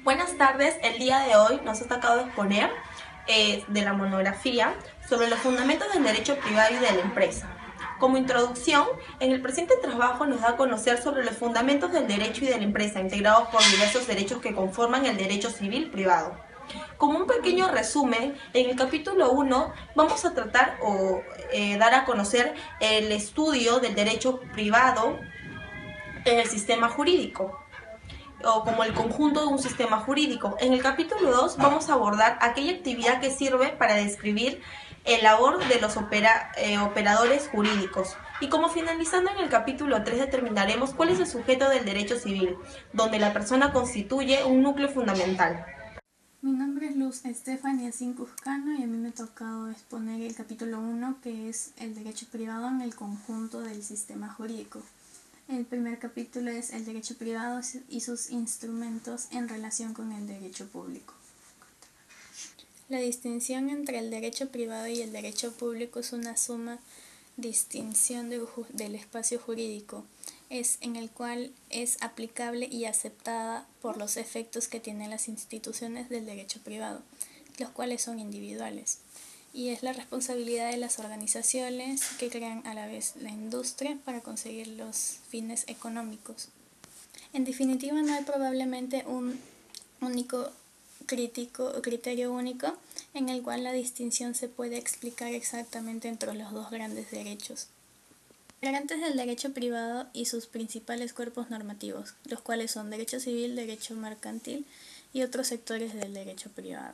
Buenas tardes, el día de hoy nos ha tocado exponer de la monografía sobre los fundamentos del derecho privado y de la empresa. Como introducción, en el presente trabajo nos da a conocer sobre los fundamentos del derecho y de la empresa, integrados por diversos derechos que conforman el derecho civil privado. Como un pequeño resumen, en el capítulo 1 vamos a tratar o dar a conocer el estudio del derecho privado en el sistema jurídico, o como el conjunto de un sistema jurídico. En el capítulo 2 vamos a abordar aquella actividad que sirve para describir el labor de los operadores jurídicos. Y como finalizando en el capítulo 3 determinaremos cuál es el sujeto del derecho civil, donde la persona constituye un núcleo fundamental. Mi nombre es Luz Estefania Cincuscano y a mí me ha tocado exponer el capítulo 1, que es el derecho privado en el conjunto del sistema jurídico. El primer capítulo es el derecho privado y sus instrumentos en relación con el derecho público. La distinción entre el derecho privado y el derecho público es una suma distinción del espacio jurídico, en el cual es aplicable y aceptada por los efectos que tienen las instituciones del derecho privado, los cuales son individuales, y es la responsabilidad de las organizaciones que crean a la vez la industria para conseguir los fines económicos. En definitiva, no hay probablemente un único criterio único en el cual la distinción se puede explicar exactamente entre los dos grandes derechos. Integrantes del derecho privado y sus principales cuerpos normativos, los cuales son derecho civil, derecho mercantil y otros sectores del derecho privado.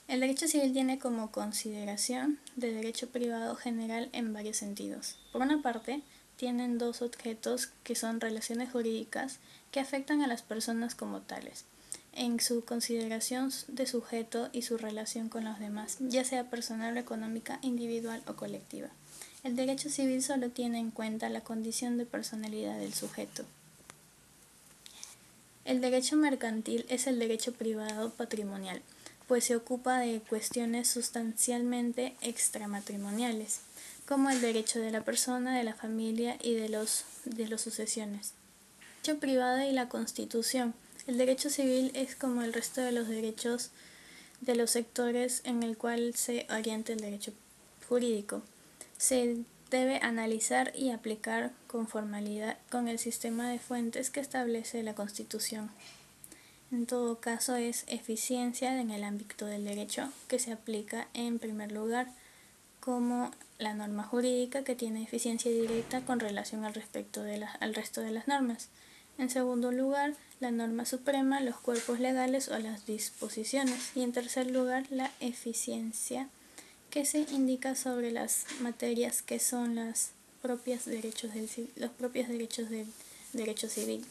El derecho civil tiene como consideración de derecho privado general en varios sentidos. Por una parte, tienen dos objetos que son relaciones jurídicas que afectan a las personas como tales, en su consideración de sujeto y su relación con los demás, ya sea personal o económica, individual o colectiva. El derecho civil solo tiene en cuenta la condición de personalidad del sujeto. El derecho mercantil es el derecho privado patrimonial, pues se ocupa de cuestiones sustancialmente extramatrimoniales, como el derecho de la persona, de la familia y de los sucesiones. El derecho privado y la Constitución. El derecho civil es como el resto de los derechos de los sectores en el cual se orienta el derecho jurídico. Se debe analizar y aplicar con formalidad con el sistema de fuentes que establece la Constitución. En todo caso, es eficiencia en el ámbito del derecho que se aplica en primer lugar como la norma jurídica, que tiene eficiencia directa con relación al resto de las normas. En segundo lugar, la norma suprema, los cuerpos legales o las disposiciones. Y en tercer lugar, la eficiencia que se indica sobre las materias que son los propios derechos del derecho civil.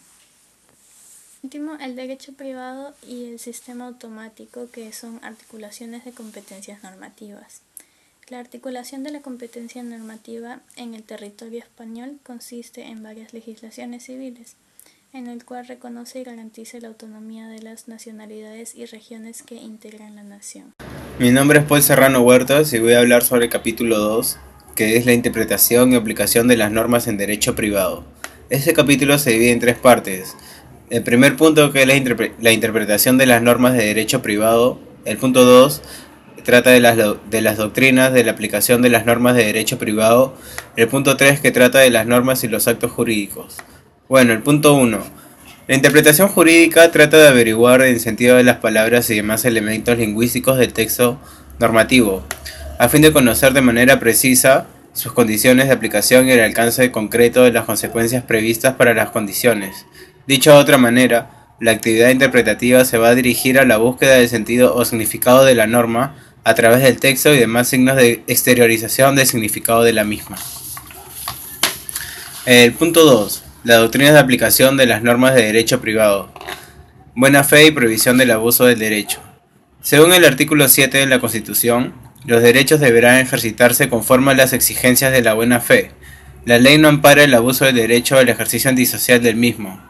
Último, el derecho privado y el sistema automático, que son articulaciones de competencias normativas. La articulación de la competencia normativa en el territorio español consiste en varias legislaciones civiles, en el cual reconoce y garantiza la autonomía de las nacionalidades y regiones que integran la nación. Mi nombre es Paul Serrano Huertas y voy a hablar sobre el capítulo 2, que es la interpretación y aplicación de las normas en derecho privado. Este capítulo se divide en tres partes. El primer punto, que es la interpretación de las normas de derecho privado. El punto 2 trata de las doctrinas de la aplicación de las normas de derecho privado. El punto 3, que trata de las normas y los actos jurídicos. Bueno, el punto 1. La interpretación jurídica trata de averiguar el sentido de las palabras y demás elementos lingüísticos del texto normativo, a fin de conocer de manera precisa sus condiciones de aplicación y el alcance concreto de las consecuencias previstas para las condiciones. Dicho de otra manera, la actividad interpretativa se va a dirigir a la búsqueda del sentido o significado de la norma a través del texto y demás signos de exteriorización del significado de la misma. El punto 2. La doctrina de aplicación de las normas de derecho privado. Buena fe y prohibición del abuso del derecho. Según el artículo 7 de la Constitución, los derechos deberán ejercitarse conforme a las exigencias de la buena fe. La ley no ampara el abuso del derecho al ejercicio antisocial del mismo.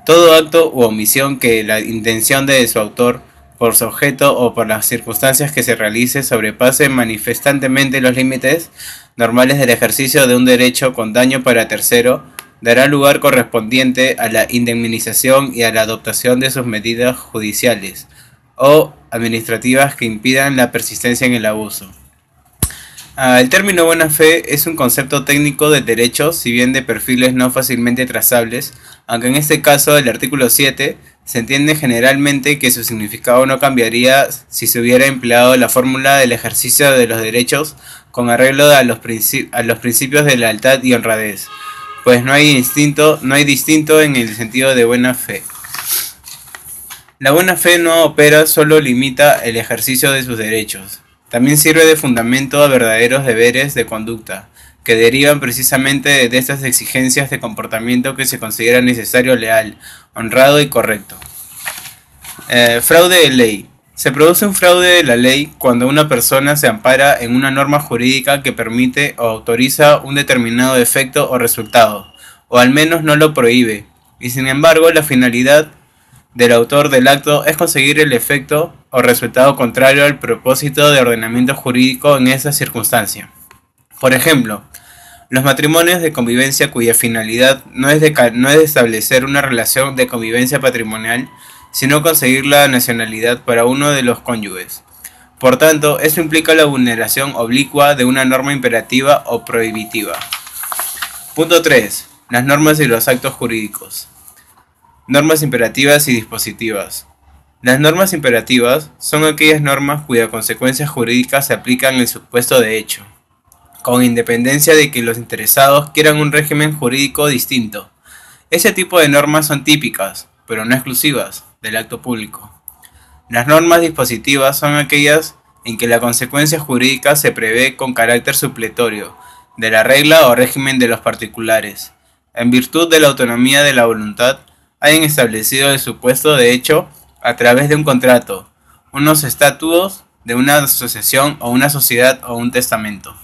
Todo acto u omisión que la intención de su autor, por su objeto o por las circunstancias que se realice, sobrepase manifestantemente los límites normales del ejercicio de un derecho con daño para tercero, dará lugar correspondiente a la indemnización y a la adoptación de sus medidas judiciales o administrativas que impidan la persistencia en el abuso. El término buena fe es un concepto técnico del derecho, si bien de perfiles no fácilmente trazables, aunque en este caso el artículo 7 se entiende generalmente que su significado no cambiaría si se hubiera empleado la fórmula del ejercicio de los derechos con arreglo a los principios de lealtad y honradez, pues no hay distinto en el sentido de buena fe. La buena fe no opera, solo limita el ejercicio de sus derechos. También sirve de fundamento a verdaderos deberes de conducta, que derivan precisamente de estas exigencias de comportamiento que se considera necesario, leal, honrado y correcto. Fraude de ley. Se produce un fraude de la ley cuando una persona se ampara en una norma jurídica que permite o autoriza un determinado efecto o resultado, o al menos no lo prohíbe, y sin embargo la finalidad del autor del acto es conseguir el efecto o resultado contrario al propósito de ordenamiento jurídico en esa circunstancia. Por ejemplo, los matrimonios de convivencia cuya finalidad no es de establecer una relación de convivencia patrimonial, sino conseguir la nacionalidad para uno de los cónyuges. Por tanto, eso implica la vulneración oblicua de una norma imperativa o prohibitiva. Punto 3. Las normas y los actos jurídicos. Normas imperativas y dispositivas. Las normas imperativas son aquellas normas cuyas consecuencias jurídicas se aplican en el supuesto de hecho, con independencia de que los interesados quieran un régimen jurídico distinto. Ese tipo de normas son típicas, pero no exclusivas, del acto público. Las normas dispositivas son aquellas en que la consecuencia jurídica se prevé con carácter supletorio de la regla o régimen de los particulares, en virtud de la autonomía de la voluntad, hayan establecido el supuesto de hecho a través de un contrato, unos estatutos de una asociación o una sociedad o un testamento.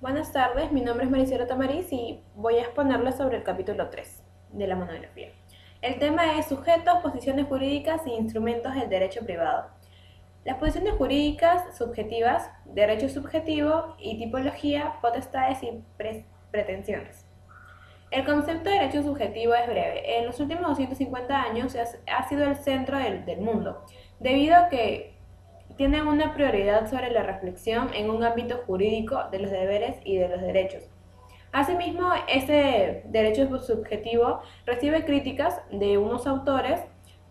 Buenas tardes, mi nombre es Maricela Tamariz y voy a exponerles sobre el capítulo 3 de la monografía. El tema es sujetos, posiciones jurídicas e instrumentos del derecho privado. Las posiciones jurídicas subjetivas, derecho subjetivo y tipología, potestades y pretensiones. El concepto de derecho subjetivo es breve. En los últimos 250 años ha sido el centro del mundo, debido a que tiene una prioridad sobre la reflexión en un ámbito jurídico de los deberes y de los derechos. Asimismo, este derecho subjetivo recibe críticas de unos autores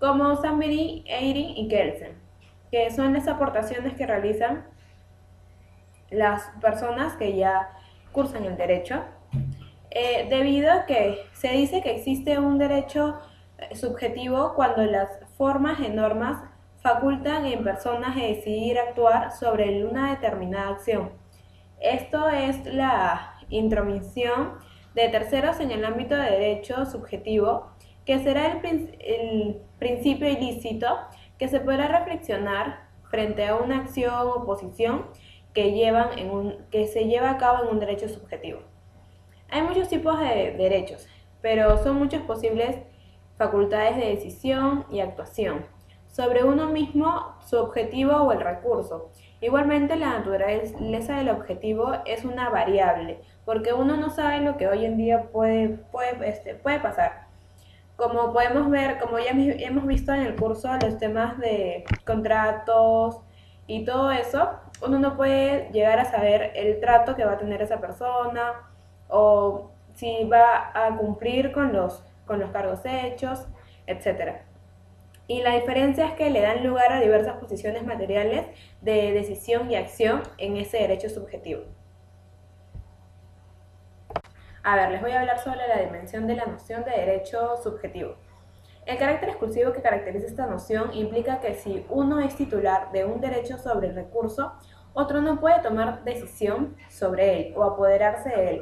como Zambelli, Eyring y Kelsen, que son las aportaciones que realizan las personas que ya cursan el derecho, debido a que se dice que existe un derecho subjetivo cuando las formas y normas facultan en personas de decidir actuar sobre una determinada acción. Esto es la intromisión de terceros en el ámbito de derecho subjetivo, que será el principio ilícito que se podrá reflexionar frente a una acción o posición que se lleva a cabo en un derecho subjetivo. Hay muchos tipos de derechos, pero son muchas posibles facultades de decisión y actuación sobre uno mismo, su objetivo o el recurso. Igualmente, la naturaleza del objetivo es una variable, porque uno no sabe lo que hoy en día puede pasar. Como podemos ver, como ya hemos visto en el curso, los temas de contratos y todo eso, uno no puede llegar a saber el trato que va a tener esa persona o si va a cumplir con los cargos hechos, etc. Y la diferencia es que le dan lugar a diversas posiciones materiales de decisión y acción en ese derecho subjetivo. A ver, les voy a hablar sobre la dimensión de la noción de derecho subjetivo. El carácter exclusivo que caracteriza esta noción implica que si uno es titular de un derecho sobre el recurso, otro no puede tomar decisión sobre él o apoderarse de él.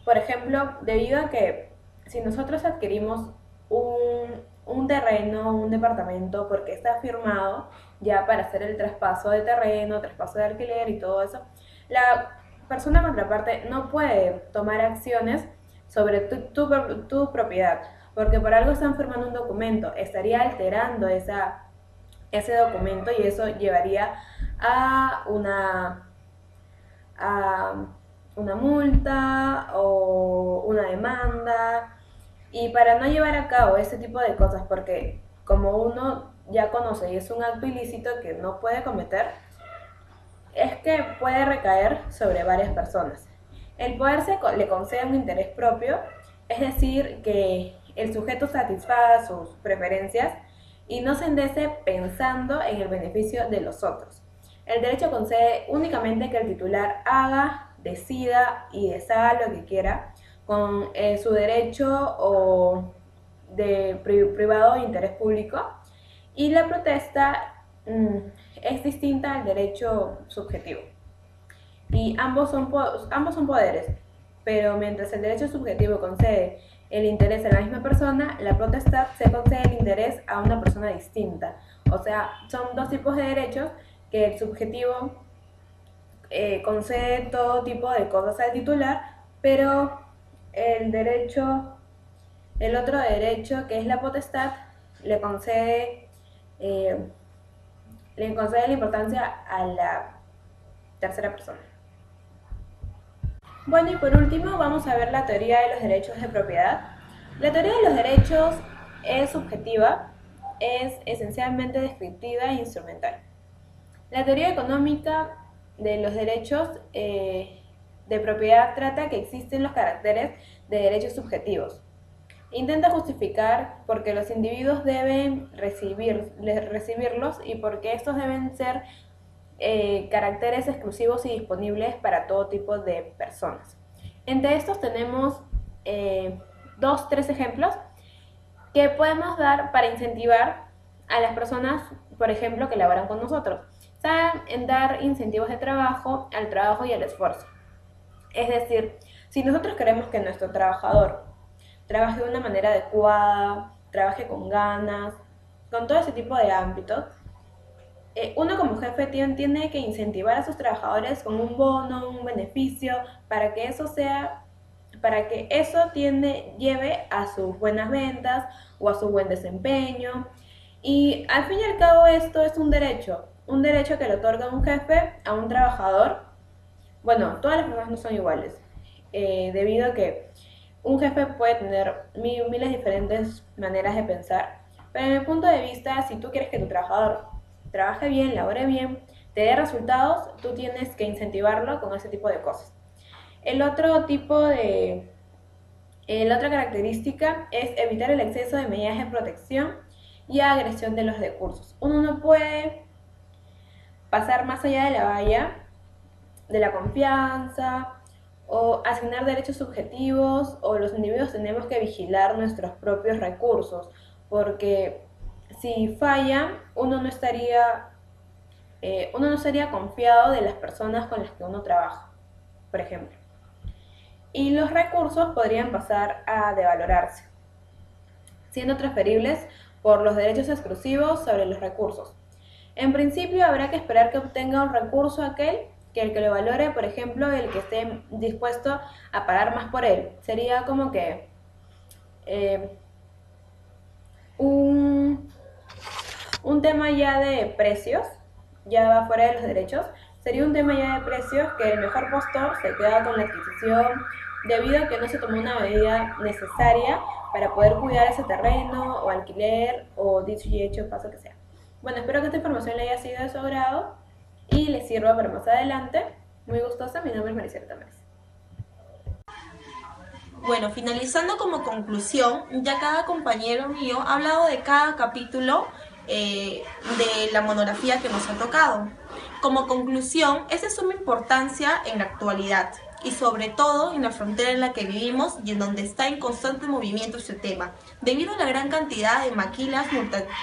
Por ejemplo, debido a que si nosotros adquirimos un terreno, un departamento, porque está firmado ya para hacer el traspaso de terreno, traspaso de alquiler y todo eso, la persona contraparte no puede tomar acciones sobre tu propiedad, porque por algo están firmando un documento, estaría alterando ese documento y eso llevaría a una multa o una demanda Y para no llevar a cabo ese tipo de cosas, porque como uno ya conoce y es un acto ilícito que no puede cometer, es que puede recaer sobre varias personas. El poder le concede un interés propio, es decir, que el sujeto satisfaga sus preferencias y no se endeude pensando en el beneficio de los otros. El derecho concede únicamente que el titular haga, decida y deshaga lo que quiera con su derecho o de privado de interés público, y la protesta es distinta al derecho subjetivo. Y ambos son poderes, pero mientras el derecho subjetivo concede el interés a la misma persona, la protesta se concede el interés a una persona distinta. O sea, son dos tipos de derechos que el subjetivo concede todo tipo de cosas al titular, pero el otro derecho, que es la potestad, le concede la importancia a la tercera persona. Bueno, y por último vamos a ver la teoría de los derechos de propiedad. La teoría de los derechos es subjetiva, es esencialmente descriptiva e instrumental. La teoría económica de los derechos de propiedad trata que existen los caracteres de derechos subjetivos. Intenta justificar por qué los individuos deben recibirlos y por qué estos deben ser caracteres exclusivos y disponibles para todo tipo de personas. Entre estos tenemos 3 ejemplos que podemos dar para incentivar a las personas, por ejemplo, que laboran con nosotros. Saben en dar incentivos de trabajo, al trabajo y al esfuerzo. Es decir, si nosotros queremos que nuestro trabajador trabaje de una manera adecuada, trabaje con ganas, con todo ese tipo de ámbitos, uno como jefe tiene que incentivar a sus trabajadores con un bono, un beneficio, para que eso lleve a sus buenas ventas o a su buen desempeño. Y al fin y al cabo esto es un derecho que le otorga un jefe a un trabajador. Bueno, todas las personas no son iguales, debido a que un jefe puede tener miles de diferentes maneras de pensar, pero en mi punto de vista, si tú quieres que tu trabajador trabaje bien, labore bien, te dé resultados, tú tienes que incentivarlo con ese tipo de cosas. La otra característica es evitar el exceso de medidas de protección y agresión de los recursos. Uno no puede pasar más allá de la valla de la confianza o asignar derechos subjetivos, o los individuos tenemos que vigilar nuestros propios recursos, porque si fallan, uno no estaría confiado de las personas con las que uno trabaja, por ejemplo. Y los recursos podrían pasar a devalorarse, siendo transferibles por los derechos exclusivos sobre los recursos. En principio, habrá que esperar que obtenga un recurso aquel que el que lo valore, por ejemplo, el que esté dispuesto a pagar más por él. Sería como que un tema ya de precios, ya va fuera de los derechos. Sería un tema ya de precios que el mejor postor se queda con la adquisición debido a que no se tomó una medida necesaria para poder cuidar ese terreno o alquiler o dicho y hecho, paso que sea. Bueno, espero que esta información le haya sido de su agrado y les sirva para más adelante. Muy gustosa, mi nombre es Maricela Tamés. Bueno, finalizando como conclusión, ya cada compañero mío ha hablado de cada capítulo de la monografía que nos ha tocado. Como conclusión, es de suma importancia en la actualidad y sobre todo en la frontera en la que vivimos y en donde está en constante movimiento este tema, debido a la gran cantidad de maquilas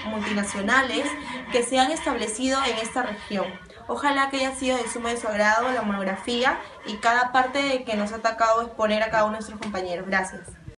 multinacionales que se han establecido en esta región. Ojalá que haya sido de suma de su agrado la monografía y cada parte que nos ha tocado exponer a cada uno de nuestros compañeros. Gracias.